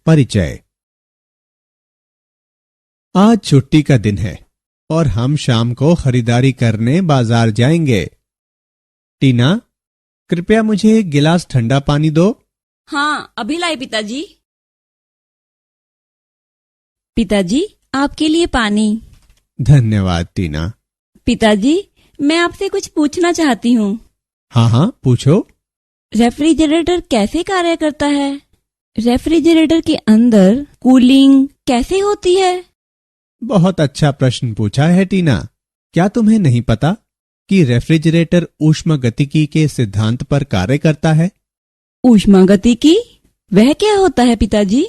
परिचय। आज छुट्टी का दिन है और हम शाम को खरीदारी करने बाजार जाएंगे। टीना, कृपया मुझे एक गिलास ठंडा पानी दो। हाँ, अभी लाई पिताजी। पिताजी, आपके लिए पानी। धन्यवाद टीना। पिताजी, मैं आपसे कुछ पूछना चाहती हूँ। हाँ हाँ, पूछो। रेफ्रिजरेटर कैसे कार्य करता है? रेफ्रिजरेटर के अंदर कूलिंग कैसे होती है? बहुत अच्छा प्रश्न पूछा है टीना। क्या तुम्हें नहीं पता कि रेफ्रिजरेटर ऊष्मागतिकी के सिद्धांत पर कार्य करता है? ऊष्मागतिकी वह क्या होता है पिताजी?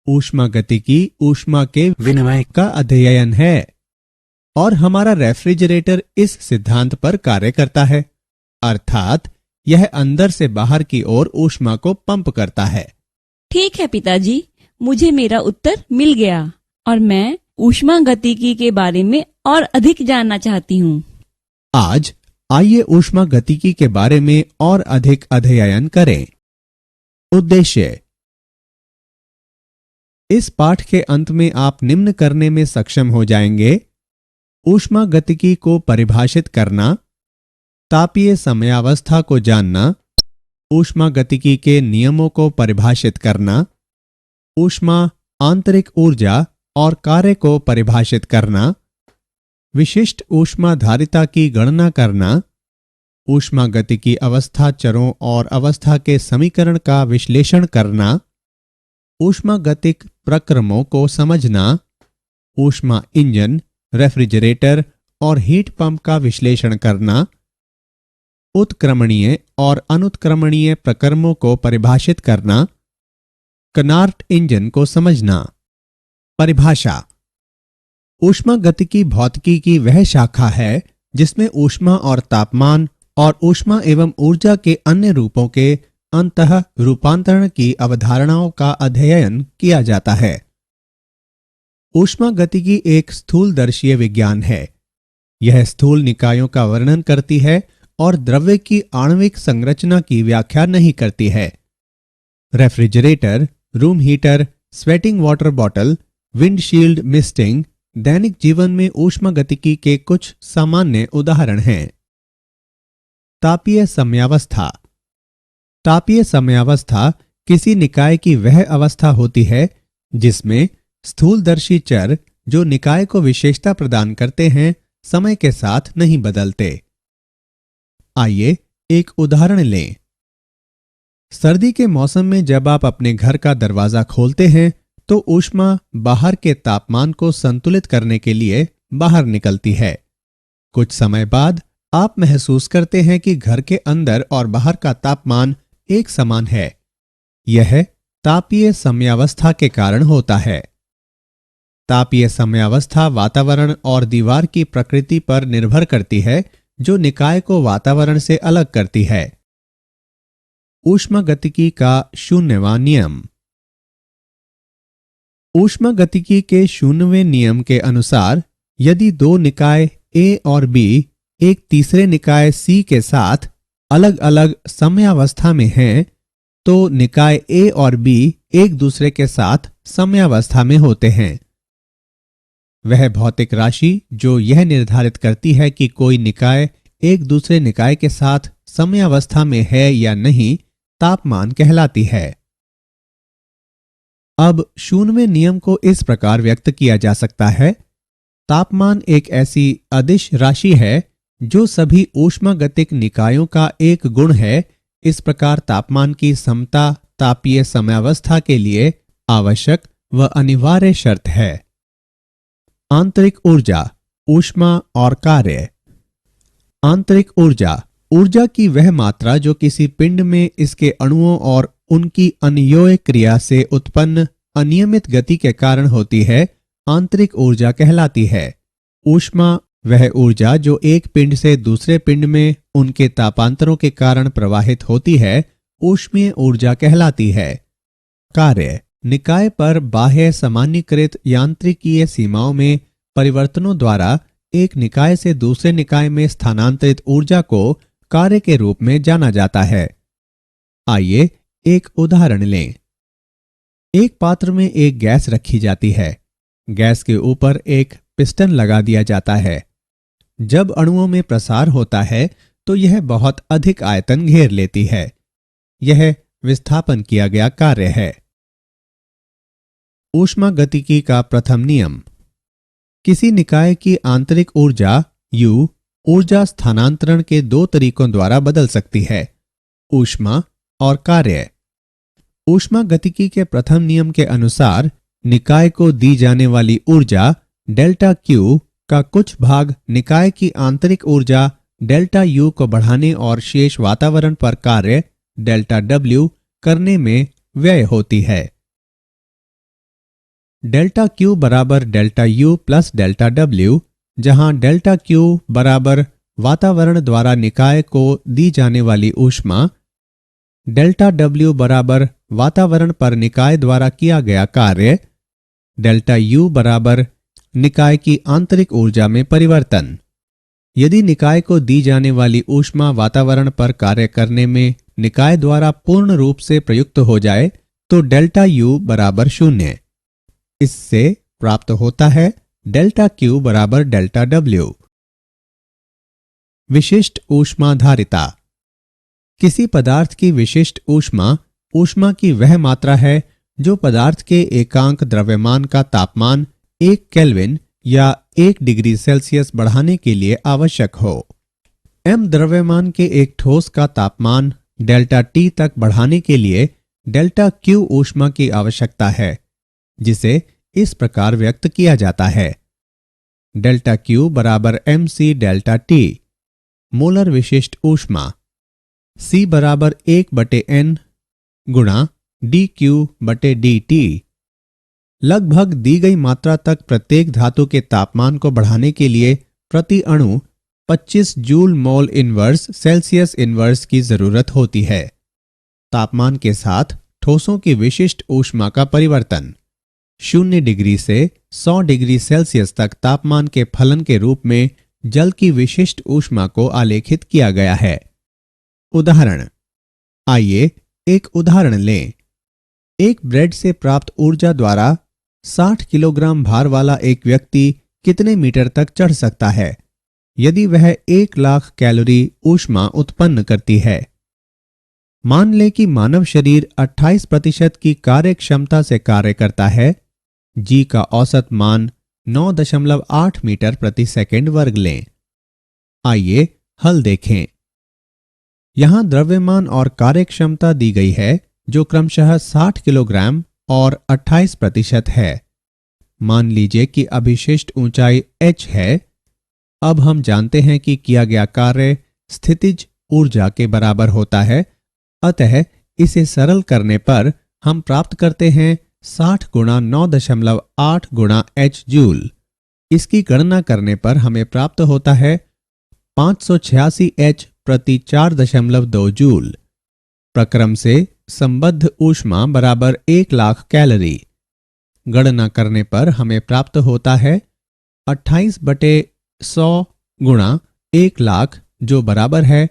ऊष्मागतिकी ऊष्मा के विनिमय का अध्ययन है और हमारा रेफ्रिजरेटर इस सिद्धांत पर कार्य करता है, अर्थात यह अंदर से बाहर की ओर ऊष्मा को पंप करता है। ठीक है पिताजी, मुझे मेरा उत्तर मिल गया और मैं ऊष्मागतिकी के बारे में और अधिक जानना चाहती हूँ। आज आइए ऊष्मागतिकी के बारे में और अधिक अध्ययन करें। उद्देश्य। इस पाठ के अंत में आप निम्न करने में सक्षम हो जाएंगे: ऊष्मागतिकी को परिभाषित करना, तापीय समयावस्था को जानना, ऊष्मागतिकी के नियमों को परिभाषित करना, ऊष्मा आंतरिक ऊर्जा और कार्य को परिभाषित करना, विशिष्ट ऊष्माधारिता की गणना करना, ऊष्मागतिकी अवस्था चरों और अवस्था के समीकरण का विश्लेषण करना, ऊष्मागतिक प्रक्रमों को समझना, ऊष्मा इंजन, रेफ्रिजरेटर और हीट पंप का विश्लेषण करना, उत्क्रमणीय और अनुत्क्रमणीय प्रक्रमों को परिभाषित करना, कनार्ट इंजन को समझना। परिभाषा। ऊष्मागतिकी भौतिकी की वह शाखा है जिसमें ऊष्मा और तापमान और ऊष्मा एवं ऊर्जा के अन्य रूपों के अंतः रूपांतरण की अवधारणाओं का अध्ययन किया जाता है। ऊष्मागतिकी एक स्थूलदर्शीय विज्ञान है। यह स्थूल निकायों का वर्णन करती है और द्रव्य की आणविक संरचना की व्याख्या नहीं करती है। Refrigerator, room heater, sweating water bottle, windshield misting दैनिक जीवन में ऊष्मागतिकी के कुछ सामान्य उदाहरण हैं। तापीय समयावस्था। तापीय समयावस्था किसी निकाय की वह अवस्था होती है जिसमें स्थूलदर्शी चर जो निकाय को विशेषता प्रदान करते हैं समय के साथ नहीं बदलते। आइए एक उदाहरण लें। सर्दी के मौसम में जब आप अपने घर का दरवाजा खोलते हैं तो ऊष्मा बाहर के तापमान को संतुलित करने के लिए बाहर निकलती है। कुछ समय बाद आप महसूस करते हैं कि घर के अंदर और बाहर का तापमान एक समान है। यह तापीय समयावस्था के कारण होता है। तापीय समयावस्था वातावरण और दीवार की प्रकृति पर निर्भर करती है जो निकाय को वातावरण से अलग करती है। ऊष्मागतिकी का शून्यवां नियम। ऊष्मागतिकी के शून्यवें नियम के अनुसार यदि दो निकाय ए और बी एक तीसरे निकाय सी के साथ अलग अलग समयावस्था में हैं तो निकाय ए और बी एक दूसरे के साथ समयावस्था में होते हैं। वह भौतिक राशि जो यह निर्धारित करती है कि कोई निकाय एक दूसरे निकाय के साथ समयावस्था में है या नहीं, तापमान कहलाती है। अब शून्यवें नियम को इस प्रकार व्यक्त किया जा सकता है: तापमान एक ऐसी अदिश राशि है जो सभी ऊष्मागतिक निकायों का एक गुण है। इस प्रकार तापमान की समता तापीय समयावस्था के लिए आवश्यक व अनिवार्य शर्त है। आंतरिक ऊर्जा, ऊष्मा और कार्य। आंतरिक ऊर्जा, ऊर्जा की वह मात्रा जो किसी पिंड में इसके अणुओं और उनकी अन्योन्य क्रिया से उत्पन्न अनियमित गति के कारण होती है, आंतरिक ऊर्जा कहलाती है। ऊष्मा वह ऊर्जा जो एक पिंड से दूसरे पिंड में उनके तापांतरों के कारण प्रवाहित होती है, ऊष्मीय ऊर्जा कहलाती है। कार्य, निकाय पर बाह्य सामान्यीकृत यांत्रिकीय सीमाओं में परिवर्तनों द्वारा एक निकाय से दूसरे निकाय में स्थानांतरित ऊर्जा को कार्य के रूप में जाना जाता है। आइए एक उदाहरण लें। एक पात्र में एक गैस रखी जाती है। गैस के ऊपर एक पिस्टन लगा दिया जाता है। जब अणुओं में प्रसार होता है तो यह बहुत अधिक आयतन घेर लेती है। यह विस्थापन किया गया कार्य है। ऊष्मागतिकी का प्रथम नियम। किसी निकाय की आंतरिक ऊर्जा U ऊर्जा स्थानांतरण के दो तरीकों द्वारा बदल सकती है, ऊष्मा और कार्य। ऊष्मागतिकी के प्रथम नियम के अनुसार निकाय को दी जाने वाली ऊर्जा डेल्टा Q का कुछ भाग निकाय की आंतरिक ऊर्जा डेल्टा U को बढ़ाने और शेष वातावरण पर कार्य डेल्टा W करने में व्यय होती है। डेल्टा Q बराबर delta U plus delta W, जहां डेल्टा Q बराबर वातावरण द्वारा निकाय को दी जाने वाली ऊष्मा, डेल्टा W बराबर वातावरण पर निकाय द्वारा किया गया कार्य, डेल्टा U बराबर निकाय की आंतरिक ऊर्जा में परिवर्तन। यदि निकाय को दी जाने वाली ऊष्मा वातावरण पर कार्य करने में निकाय द्वारा पूर्ण रूप से प्रयुक्त हो जाए तो डेल्टा U बराबर 0। इससे प्राप्त होता है डेल्टा Q बराबर डेल्टा W। विशिष्ट ऊष्माधारिता। किसी पदार्थ की विशिष्ट ऊष्मा ऊष्मा की वह मात्रा है जो पदार्थ के एकांक द्रव्यमान का तापमान 1 केल्विन या 1 डिग्री सेल्सियस बढ़ाने के लिए आवश्यक हो। m द्रव्यमान के एक ठोस का तापमान डेल्टा T तक बढ़ाने के लिए डेल्टा Q ऊष्मा की आवश्यकता है, जिसे इस प्रकार व्यक्त किया जाता है। डेल्टा Q बराबर mc डेल्टा T। मोलर विशिष्ट ऊष्मा C बराबर 1/n गुणा dQ बटे dt। लगभग दी गई मात्रा तक प्रत्येक धातु के तापमान को बढ़ाने के लिए प्रति अणु 25 joule mole inverse Celsius inverse की जरूरत होती है। तापमान के साथ ठोसों की विशिष्ट ऊष्मा का परिवर्तन 0 डिग्री से 100 डिग्री सेल्सियस तक तापमान के फलन के रूप में जल की विशिष्ट ऊष्मा को आलेखित किया गया है। उदाहरण। आइए एक उदाहरण लें। एक ब्रेड से प्राप्त ऊर्जा द्वारा 60 किलोग्राम भार वाला एक व्यक्ति कितने मीटर तक चढ़ सकता है यदि वह 1 लाख कैलोरी ऊष्मा उत्पन्न करती है। मान लें कि मानव शरीर 28% की कार्य क्षमता से कार्य करता है। G का औसत मान 9.8 मीटर प्रति सेकंड वर्ग लें। आइए हल देखें। यहां द्रव्यमान और कार्य क्षमता दी गई है जो क्रमशः 60 किलोग्राम और 28% है। मान लीजिए कि अभिशिष्ट ऊंचाई h है। अब हम जानते हैं कि किया गया कार्य स्थितिज ऊर्जा के बराबर होता है, अतः इसे सरल करने पर हम प्राप्त करते हैं 60 गुणा 9.8 गुणा h जूल। इसकी गणना करने पर हमें प्राप्त होता है 586 h प्रति 4.2 जूल। प्रक्रम से संबद्ध ऊष्मा बराबर 1 लाख कैलोरी। गणना करने पर हमें प्राप्त होता है 28/100 गुणा 1 लाख, जो बराबर है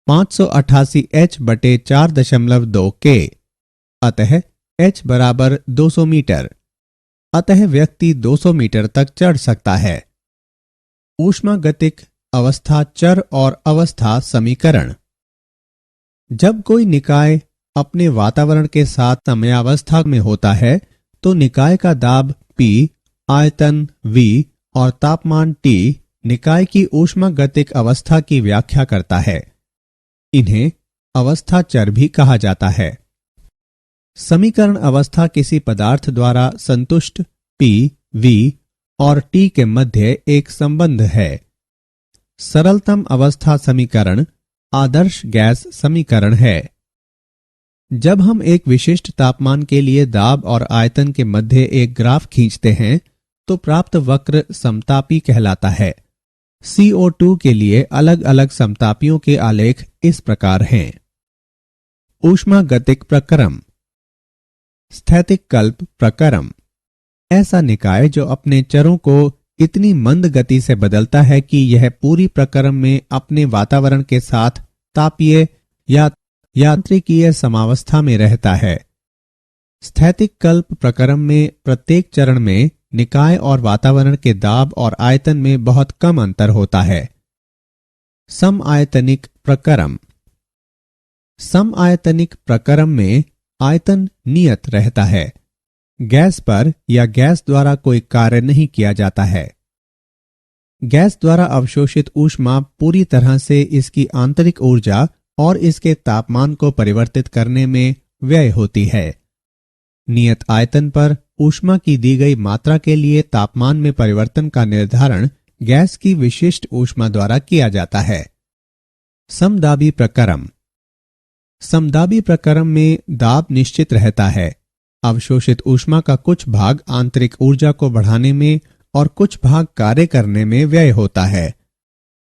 588 h बटे 4.2 के। अतः h बराबर 200 मीटर। अतः व्यक्ति 200 मीटर तक चढ़ सकता है। ऊष्मागतिक अवस्था चर और अवस्था समीकरण। जब कोई निकाय अपने वातावरण के साथ समयावस्था में होता है तो निकाय का दाब P, आयतन V और तापमान T निकाय की ऊष्मागतिक अवस्था की व्याख्या करता है। इन्हें अवस्था चर भी कहा जाता है। समीकरण अवस्था किसी पदार्थ द्वारा संतुष्ट P, V और T के मध्य एक संबंध है। सरलतम अवस्था समीकरण आदर्श गैस समीकरण है। जब हम एक विशिष्ट तापमान के लिए दाब और आयतन के मध्य एक ग्राफ खींचते हैं तो प्राप्त वक्र समतापी कहलाता है। CO2 के लिए अलग अलग समतापियों के आलेख इस प्रकार हैं। ऊष्मागतिक प्रक्रम। स्थैतिक कल्प प्रक्रम। ऐसा निकाय जो अपने चरों को इतनी मंद गति से बदलता है कि यह पूरी प्रक्रम में अपने वातावरण के साथ तापीय या यांत्रिकीय समावस्था में रहता है। स्थैतिक कल्प प्रक्रम में प्रत्येक चरण में निकाय और वातावरण के दाब और आयतन में बहुत कम अंतर होता है। समआयतनिक प्रक्रम। समआयतनिक प्रक्रम में आयतन नियत रहता है। गैस पर या गैस द्वारा कोई कार्य नहीं किया जाता है। गैस द्वारा अवशोषित ऊष्मा पूरी तरह से इसकी आंतरिक ऊर्जा और इसके तापमान को परिवर्तित करने में व्यय होती है। नियत आयतन पर ऊष्मा की दी गई मात्रा के लिए तापमान में परिवर्तन का निर्धारण गैस की विशिष्ट ऊष्मा द्वारा किया जाता है। समदाबी प्रक्रम। समदाबी प्रक्रम में दाब निश्चित रहता है। अवशोषित ऊष्मा का कुछ भाग आंतरिक ऊर्जा को बढ़ाने में और कुछ भाग कार्य करने में व्यय होता है।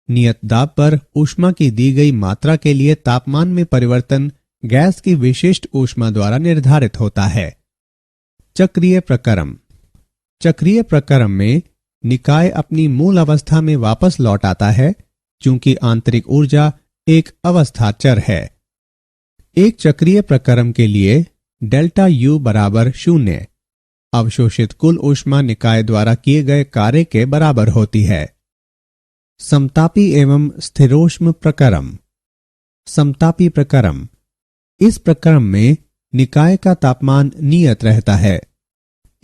नियत दाब पर ऊष्मा की दी गई मात्रा के लिए तापमान में परिवर्तन गैस की विशिष्ट ऊष्मा द्वारा निर्धारित होता है। चक्रीय प्रक्रम। चक्रीय प्रक्रम में निकाय अपनी मूल अवस्था में वापस लौट आता है, चूंकि आंतरिक ऊर्जा एक अवस्था चर है। एक चक्रीय प्रक्रम के लिए डेल्टा U बराबर 0 अवशोषित कुल ऊष्मा निकाय द्वारा किए गए कार्य के बराबर होती है। समतापी एवं स्थिरोष्म प्रक्रम। समतापी प्रक्रम। इस प्रक्रम में निकाय का तापमान नियत रहता है।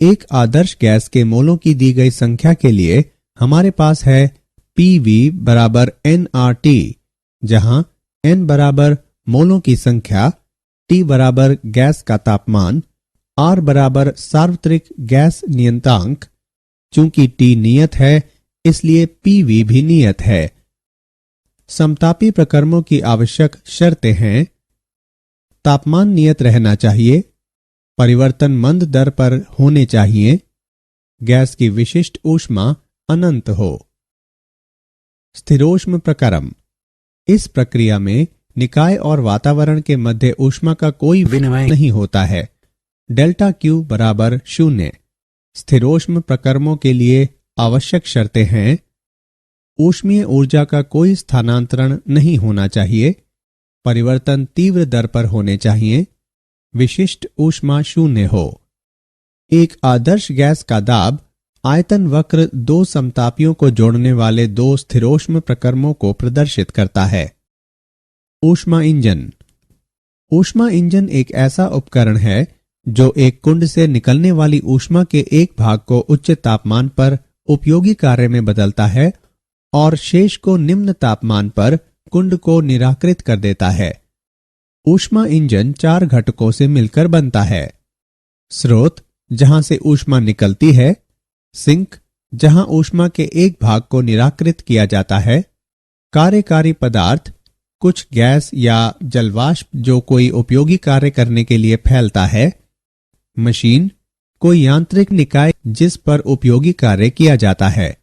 एक आदर्श गैस के मोलों की दी गई संख्या के लिए हमारे पास है PV बराबर nRT, जहां n बराबर मोलों की संख्या, T बराबर गैस का तापमान, R बराबर सार्वत्रिक गैस नियतांक। चूंकि T नियत है इसलिए PV भी नियत है। समतापी प्रक्रमों की आवश्यक शर्तें हैं: तापमान नियत रहना चाहिए, परिवर्तन मंद दर पर होने चाहिए, गैस की विशिष्ट ऊष्मा अनंत हो। स्थिरोष्म प्रक्रम। इस प्रक्रिया में निकाय और वातावरण के मध्य ऊष्मा का कोई विनिमय नहीं होता है। डेल्टा Q बराबर 0। स्थिरोष्म प्रक्रमों के लिए आवश्यक शर्तें हैं: ऊष्मीय ऊर्जा का कोई स्थानांतरण नहीं होना चाहिए, परिवर्तन तीव्र दर पर होने चाहिए, विशिष्ट ऊष्मा 0 हो। एक आदर्श गैस का दाब आयतन वक्र दो समतापियों को जोड़ने वाले दो स्थिरोष्म प्रक्रमों को प्रदर्शित करता है। ऊष्मा इंजन। ऊष्मा इंजन एक ऐसा उपकरण है जो एक कुंड से निकलने वाली ऊष्मा के एक भाग को उच्च तापमान पर उपयोगी कार्य में बदलता है और शेष को निम्न तापमान पर कुंड को निराकृत कर देता है। ऊष्मा इंजन 4 घटकों से मिलकर बनता है: स्रोत, जहां से ऊष्मा निकलती है; सिंक, जहां ऊष्मा के एक भाग को निराकृत किया जाता है; कार्यकारी पदार्थ, कुछ गैस या जलवाष्प जो कोई उपयोगी कार्य करने के लिए फैलता है; मशीन, कोई यांत्रिक निकाय जिस पर उपयोगी कार्य किया जाता है।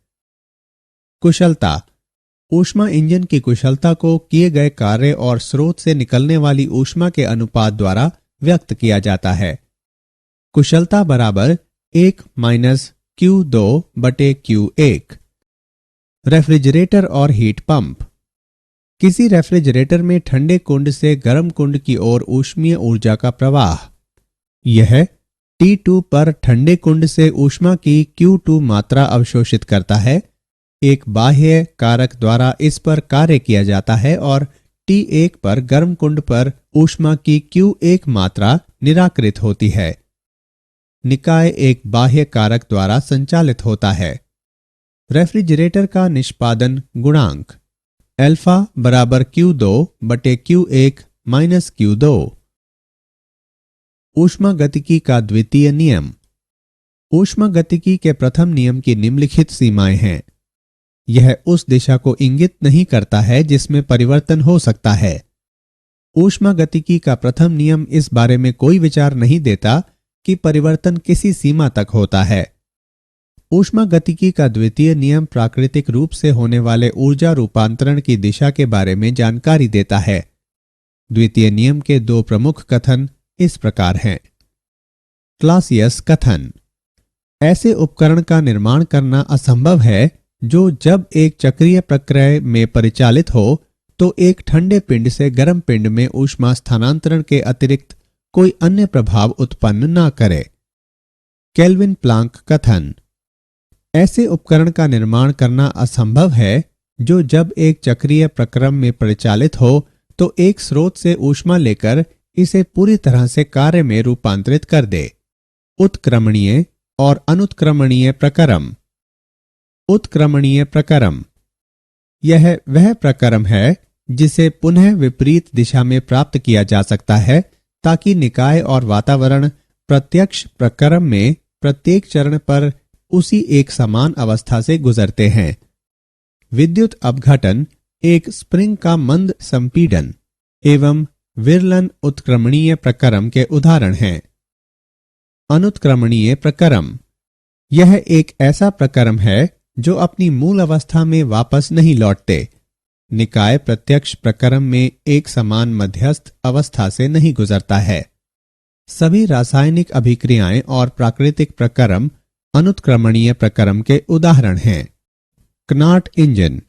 कुशलता। ऊष्मा इंजन की कुशलता को किए गए कार्य और स्रोत से निकलने वाली ऊष्मा के अनुपात द्वारा व्यक्त किया जाता है। कुशलता बराबर 1 माइनस Q2 बटे Q1। रेफ्रिजरेटर और हीट पंप। किसी रेफ्रिजरेटर में ठंडे कुंड से गर्म कुंड की ओर ऊष्मीय ऊर्जा का प्रवाह। यह T2 पर ठंडे कुंड से ऊष्मा की Q2 मात्रा अवशोषित करता है। एक बाह्य कारक द्वारा इस पर कार्य किया जाता है और T1 पर गर्म कुंड पर ऊष्मा की Q1 मात्रा निराकृत होती है। निकाय एक बाह्य कारक द्वारा संचालित होता है। रेफ्रिजरेटर का निष्पादन गुणांक अल्फा बराबर Q2 बटे Q1 माइनस Q2। ऊष्मागतिकी का द्वितीय नियम। ऊष्मागतिकी के प्रथम नियम की निम्नलिखित सीमाएं हैं। यह उस दिशा को इंगित नहीं करता है जिसमें परिवर्तन हो सकता है। ऊष्मागतिकी का प्रथम नियम इस बारे में कोई विचार नहीं देता कि परिवर्तन किसी सीमा तक होता है। ऊष्मागतिकी का द्वितीय नियम प्राकृतिक रूप से होने वाले ऊर्जा रूपांतरण की दिशा के बारे में जानकारी देता है। द्वितीय नियम के दो प्रमुख कथन इस प्रकार हैं। क्लासियस कथन: ऐसे उपकरण का निर्माण करना असंभव है जो जब एक चक्रीय प्रक्रिया में परिचालित हो तो एक ठंडे पिंड से गर्म पिंड में ऊष्मा स्थानांतरण के अतिरिक्त कोई अन्य प्रभाव उत्पन्न न करे। केल्विन प्लांक कथन। ऐसे उपकरण का निर्माण करना असंभव है जो जब एक चक्रीय प्रक्रम में परिचालित हो तो एक स्रोत से ऊष्मा लेकर इसे पूरी तरह से कार्य में रूपांतरित कर दे। उत्क्रमणीय और अनुत्क्रमणीय प्रक्रम। उत्क्रमणीय प्रक्रम यह वह प्रक्रम है जिसे पुनः विपरीत दिशा में प्राप्त किया जा सकता है ताकि निकाय और वातावरण प्रत्यक्ष प्रक्रम में प्रत्येक चरण पर उसी एक समान अवस्था से गुजरते हैं। विद्युत अपघटन एक स्प्रिंग का मंद संपीड़न एवं विरलन उत्क्रमणीय प्रक्रम के उदाहरण हैं। अनुत्क्रमणीय प्रक्रम यह एक ऐसा प्रक्रम है जो अपनी मूल अवस्था में वापस नहीं लौटते। निकाय प्रत्यक्ष प्रक्रम में एक समान मध्यस्थ अवस्था से नहीं गुजरता है। सभी रासायनिक अभिक्रियाएं और प्राकृतिक प्रक्रम अनुत्क्रमणीय प्रक्रम के उदाहरण हैं। Connaught engine.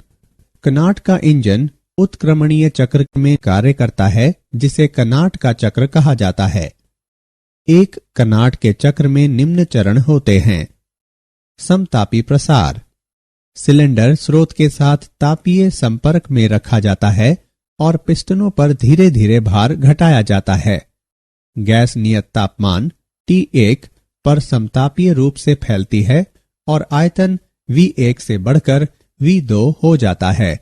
कनाट का इंजन उत्क्रमणीय चक्र में कार्य करता है जिसे कनाट का चक्र कहा जाता है। एक कनाट के चक्र में निम्न चरण होते हैं। समतापी प्रसार। सिलेंडर स्रोत के साथ तापीय संपर्क में रखा जाता है और पिस्टनों पर धीरे धीरे भार घटाया जाता है। गैस नियत तापमान T1 पर समतापीय रूप से फैलती है और आयतन V1 से बढ़कर V2 हो जाता है।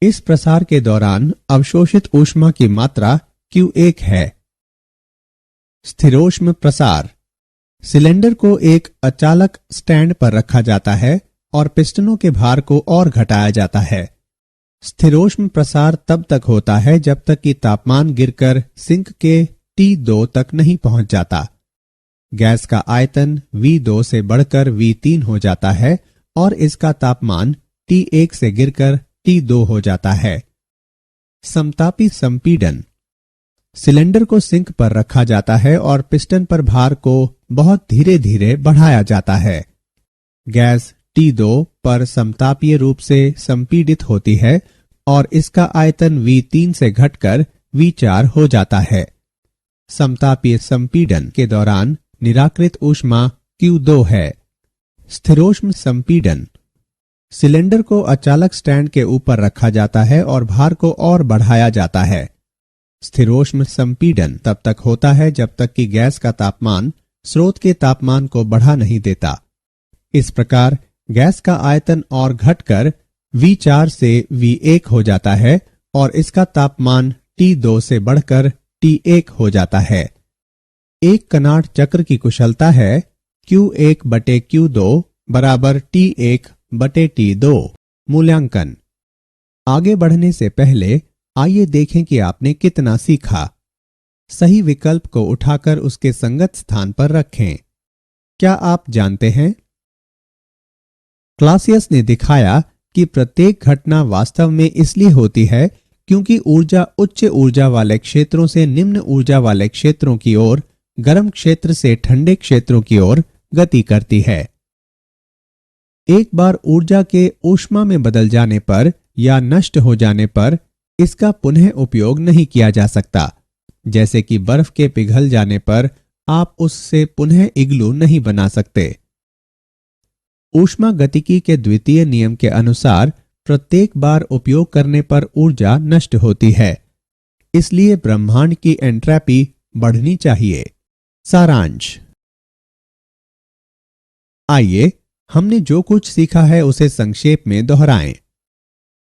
इस प्रसार के दौरान अवशोषित ऊष्मा की मात्रा Q1 है। स्थिरोष्म प्रसार। सिलेंडर को एक अचालक स्टैंड पर रखा जाता है और पिस्टनों के भार को और घटाया जाता है। स्थिरोष्म प्रसार तब तक होता है जब तक कि तापमान गिरकर सिंक के T2 तक नहीं पहुंच जाता। गैस का आयतन V2 से बढ़कर V3 हो जाता है और इसका तापमान T1 से गिरकर T2 हो जाता है। समतापी संपीड़न। सिलेंडर को सिंक पर रखा जाता है और पिस्टन पर भार को बहुत धीरे धीरे बढ़ाया जाता है। गैस T2 पर समतापीय रूप से संपीड़ित होती है और इसका आयतन V3 से घटकर V4 हो जाता है। समतापीय संपीड़न के दौरान निराकृत ऊष्मा Q2 है। स्थिरोष्म संपीड़न। सिलेंडर को अचालक स्टैंड के ऊपर रखा जाता है और भार को और बढ़ाया जाता है। स्थिरोष्म संपीड़न तब तक होता है जब तक कि गैस का तापमान स्रोत के तापमान को बढ़ा नहीं देता। इस प्रकार गैस का आयतन और घटकर V4 से V1 हो जाता है और इसका तापमान T2 से बढ़कर T1 हो जाता है। एक कनाट चक्र की कुशलता है Q1 बटे Q2 बराबर T1 बटे T2। मूल्यांकन। आगे बढ़ने से पहले आइए देखें कि आपने कितना सीखा। सही विकल्प को उठाकर उसके संगत स्थान पर रखें। क्या आप जानते हैं? क्लासियस ने दिखाया कि प्रत्येक घटना वास्तव में इसलिए होती है क्योंकि ऊर्जा उच्च ऊर्जा वाले क्षेत्रों से निम्न ऊर्जा वाले क्षेत्रों की ओर, गर्म क्षेत्र से ठंडे क्षेत्रों की ओर गति करती है। एक बार ऊर्जा के ऊष्मा में बदल जाने पर या नष्ट हो जाने पर इसका पुनः उपयोग नहीं किया जा सकता। जैसे कि बर्फ के पिघल जाने पर आप उससे पुनः इग्लू नहीं बना सकते। ऊष्मा गतिकी के द्वितीय नियम के अनुसार प्रत्येक बार उपयोग करने पर ऊर्जा नष्ट होती है। इसलिए ब्रह्मांड की एंट्रैपी बढ़नी चाहिए। सारांश। आइए हमने जो कुछ सीखा है उसे संक्षेप में दोहराएं।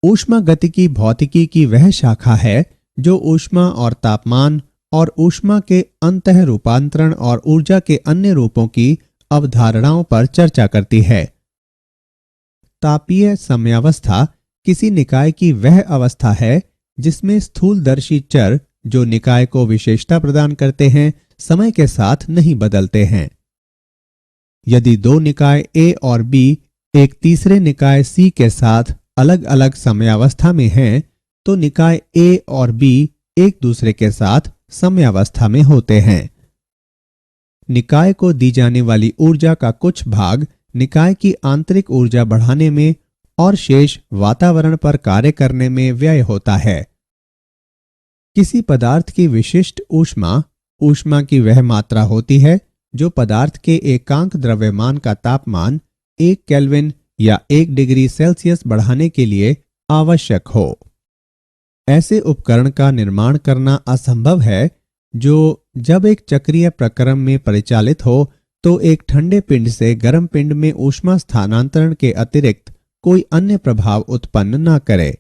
ऊष्मा गतिकी भौतिकी की वह शाखा है जो ऊष्मा और तापमान और ऊष्मा के अंतः रूपांतरण और ऊर्जा के अन्य रूपों की अवधारणाओं पर चर्चा करती है। तापीय समयावस्था किसी निकाय की वह अवस्था है जिसमें स्थूलदर्शी चर जो निकाय को विशेषता प्रदान करते हैं समय के साथ नहीं बदलते हैं। यदि दो निकाय A और B एक तीसरे निकाय C के साथ अलग अलग समयावस्था में हैं, तो निकाय A और B एक दूसरे के साथ समयावस्था में होते हैं। निकाय को दी जाने वाली ऊर्जा का कुछ भाग निकाय की आंतरिक ऊर्जा बढ़ाने में और शेष वातावरण पर कार्य करने में व्यय होता है। किसी पदार्थ की विशिष्ट ऊष्मा ऊष्मा की वह मात्रा होती है जो पदार्थ के एकांक द्रव्यमान का तापमान 1 केल्विन या 1 डिग्री सेल्सियस बढ़ाने के लिए आवश्यक हो। ऐसे उपकरण का निर्माण करना असंभव है जो जब एक चक्रीय प्रक्रम में परिचालित हो तो एक ठंडे पिंड से गर्म पिंड में ऊष्मा स्थानांतरण के अतिरिक्त कोई अन्य प्रभाव उत्पन्न न करे।